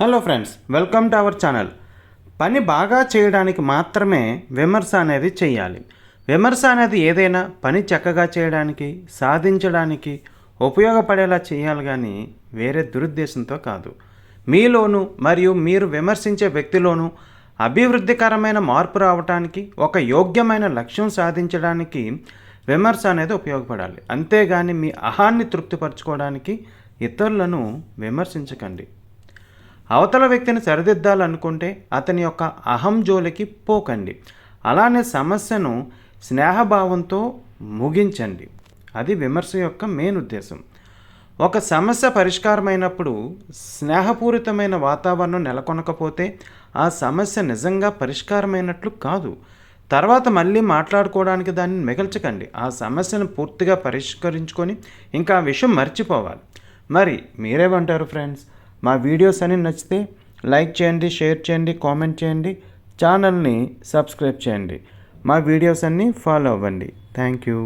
Hello friends, welcome to our channel. పని బాగా చేయడానికి మాత్రమే విమర్శ అనేది చేయాలి. విమర్శ అనేది ఏదైనా పని చక్కగా చేయడానికి, సాధించడానికి ఉపయోగపడేలా చేయాలి, కానీ వేరే దురుద్దేశంతో కాదు. మీలోనూ మరియు మీరు విమర్శించే వ్యక్తిలోనూ అభివృద్ధికరమైన మార్పు రావడానికి, ఒక యోగ్యమైన లక్ష్యం సాధించడానికి విమర్శ అనేది ఉపయోగపడాలి. అంతేగాని మీ అహాన్ని తృప్తిపరచుకోవడానికి ఇతరులను విమర్శించకండి. అవతల వ్యక్తిని సరిదిద్దాలనుకుంటే అతని యొక్క అహం జోలికి పోకండి. అలానే సమస్యను స్నేహభావంతో ముగించండి. అది విమర్శ యొక్క మెయిన్ ఉద్దేశం. ఒక సమస్య పరిష్కారమైనప్పుడు స్నేహపూరితమైన వాతావరణం నెలకొనకపోతే ఆ సమస్య నిజంగా పరిష్కారమైనట్లు కాదు. తర్వాత మళ్ళీ మాట్లాడుకోవడానికి దాన్ని మిగల్చకండి. ఆ సమస్యను పూర్తిగా పరిష్కరించుకొని ఇంకా ఆ విషయం మర్చిపోవాలి. మరి మీరేమంటారు ఫ్రెండ్స్? మా వీడియోస్ అన్ని నచ్చితే లైక్ చేయండి, షేర్ చేయండి, కామెంట్ చేయండి, ఛానల్ని సబ్స్క్రైబ్ చేయండి, మా వీడియోస్ అన్నీ ఫాలో అవ్వండి. Thank you.